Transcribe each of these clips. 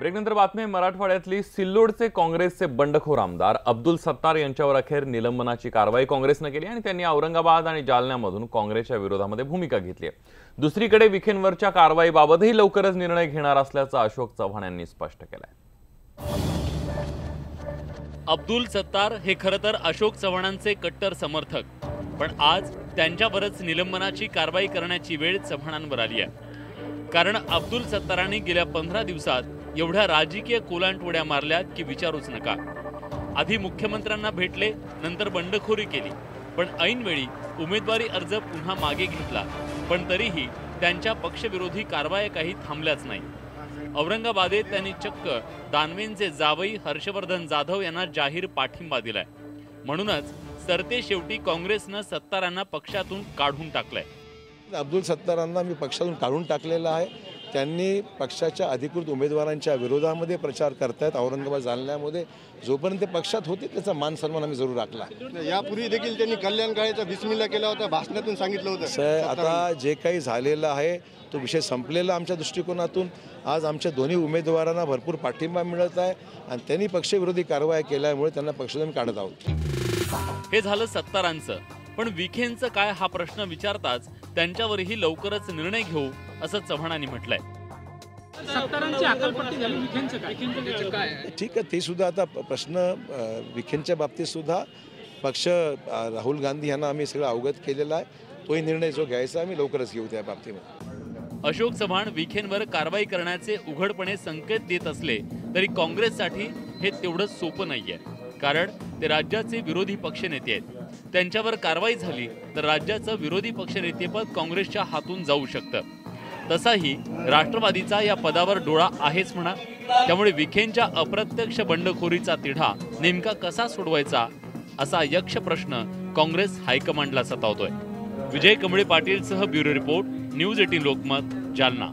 ब्रेकनंतर बातमी मराठवाड्यातली सिल्लोडचे काँग्रेसचे बंडखोर आमदार अब्दुल सत्तार यांच्यावर अखेर निलंबनाची कारवाई काँग्रेसने केली आणि त्यांनी औरंगाबाद आणि जालन्यामधून काँग्रेसच्या विरोधामध्ये भूमिका घेतली आहे। दुसरीकडे विखेंवरच्या कारवाईबाबतही लवकरच निर्णय घेणार असल्याचं अशोक चव्हाण यांनी स्पष्ट केलंय। अब्दुल सत्तार हे खरं तर अशोक चव्हाणांचे कट्टर समर्थक, पण आज त्यांच्यावरच निलंबनाची कारवाई करण्याची वेळ चव्हाणांवर आली आहे। कारण अब्दुल सत्तारांनी गेल्या 15 दिवसात एवढ्या राजकीय कोलांटवड्या मारल्यात की विचारूच नका। आधी मुख्यमंत्र्यांना भेटले, नंतर बंडखोरी केली, पण ऐनवेळी उमेदवारी अर्ज पुन्हा मागे घेतला, पण तरीही त्यांच्या पक्षविरोधी कारवाया काही थांबल्याच नाही। औरंगाबादेत त्यांनी चक्क दानवेंचे जावई हर्षवर्धन जाधव यांना जाहीर पाठिंबा दिलाय। म्हणूनच सरते शेवटी काँग्रेसनं सत्तारांना पक्षातून काढून टाकलंय। अब्दुल सत्तारांना मी पक्षातून काढून टाकलेला आहे। त्यांनी पक्षाच्या अधिकृत उमेदवारांच्या विरोधामध्ये प्रचार करतायत। औरंगाबाद जालन्यामध्ये जोपर्यंत पक्षात होते त्याचा मान सन्मान आम्ही जरूर राखला। यापूर्वी देखील त्यांनी कल्याणकाळीचा बिस्मिल्ला केला होता, भाषणातून सांगितलं होतं। आता जे काही झालेलं आहे तो विषय संपलेला आमच्या दृष्टिकोनातून। आज आमच्या दोन्ही उमेदवारांना भरपूर पाठिंबा मिळत आहे आणि त्यांनी पक्षविरोधी कारवाई केल्यामुळे त्यांना पक्षातून काढत आहोत। हे झालं सत्तारांचं, पण विखेंचं काय हा प्रश्न विचारताच त्यांच्यावरही लवकरच निर्णय घेऊ असं चव्हाणांनी म्हटलंय। सत्तारांची अकलपट्टी झाली, विखेंचं काय? ठीक आहे, ते सुद्धा आता प्रश्न विखेंच्या बाबतीत सुद्धा पक्ष राहुल गांधी यांना आम्ही सगळं अवगत केलेला आहे। तोही निर्णय जो घ्यायचा आम्ही लवकरच घेऊ त्या बाबतीमध्ये। अशोक चव्हाण विखेंवर कारवाई करण्याचे उघडपणे संकेत देत असले तरी काँग्रेससाठी हे तेवढंच सोपं नाहीये, कारण ते राज्याचे विरोधी पक्षनेते आहेत। त्यांच्यावर कारवाई झाली तर राज्याचं विरोधी पक्षनेतेपद काँग्रेसच्या हातून जाऊ शकतं। तसाही राष्ट्रवादीचा या पदावर डोळा आहेच म्हणा। त्यामुळे विखेंच्या अप्रत्यक्ष बंडखोरीचा तिढा नेमका कसा सोडवायचा असा यक्ष प्रश्न काँग्रेस हायकमांडला सतावतोय। विजय कमळे पाटीलसह bureau report, news 18 Lokmat, Jalna.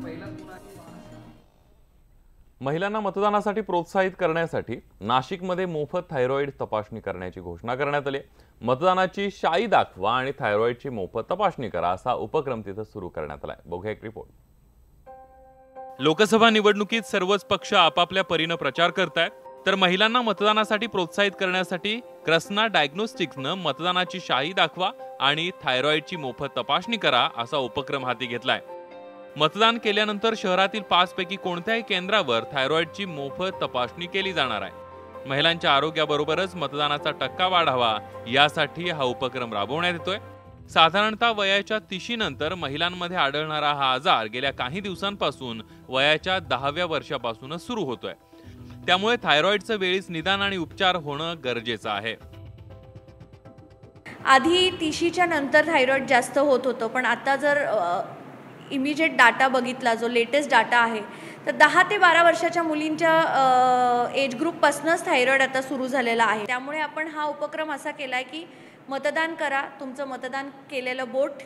महिलांना मतदानासाठी प्रोत्साहित करण्यासाठी नाशिकमध्ये मोफत थायरॉइड तपासणी करण्याची घोषणा करण्यात आली। मतदानाची शाई दाखवा आणि थायरॉइडची मोफत तपासणी करा असा उपक्रम तिथे सुरू करण्यात आलाय। बघूया एक रिपोर्ट। लोकसभा निवडणुकीत सर्वच पक्ष आपापल्या परीने प्रचार करतायत, तर महिलांना मतदानासाठी प्रोत्साहित करण्यासाठी कृष्णा डायग्नोस्टिक्सनं मतदानाची शाई दाखवा आणि थायरॉइडची मोफत तपासणी करा असा उपक्रम हाती घेतलाय। मतदान केल्यानंतर शहरातील 5 पैकी कोणत्याही केंद्रावर थायरॉइडची मोफत तपासणी केली जाणार आहे। महिलांच्या आरोग्याबरोबरच मतदानाचा टक्का वाढावा यासाठी हा उपक्रम राबवण्यात येतोय। साधारणतः वयाच्या 30 नंतर महिलांमध्ये आढळणारा हा आजार गेल्या काही दिवसांपासून वयाच्या 10व्या वर्षापासूनच सुरू होतोय। त्यामुळे थायरॉइडचं वेळीच निदान आणि उपचार होणं गरजेचं आहे। आधी 30च्या नंतर थायरॉइड जास्त होत होतं, पण आता जर इमिजिएट डाटा बघितला, जो लेटेस्ट डाटा आहे, तर 10 ते 12 वर्षाच्या मुलींच्या एज ग्रुपपासूनच थायरॉइड आता सुरू झालेला आहे। त्यामुळे आपण हा उपक्रम असा केला आहे की मतदान करा, तुमचं मतदान केलेलं बोट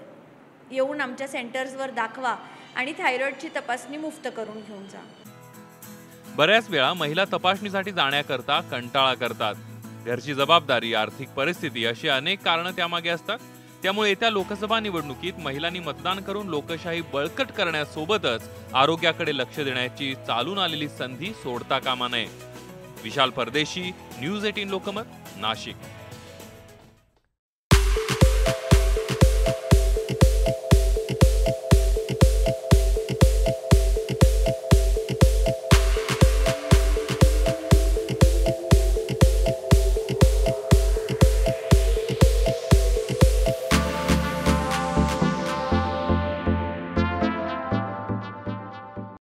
येऊन आमच्या सेंटर्सवर दाखवा आणि थायरॉइडची तपासणी मुफ्त करून घेऊन जा। बऱ्याच वेळा महिला तपासणीसाठी जाण्याकरता कंटाळा करतात। घरची जबाबदारी, आर्थिक परिस्थिती अशी अनेक कारणं त्यामागे असतात। त्यामुळे येत्या लोकसभा निवडणुकीत महिलांनी मतदान करून लोकशाही बळकट करण्यासोबतच आरोग्याकडे लक्ष देण्याची चालून आलेली संधी सोडता कामा नये। विशाल परदेशी, न्यूज 18 लोकमत, नाशिक।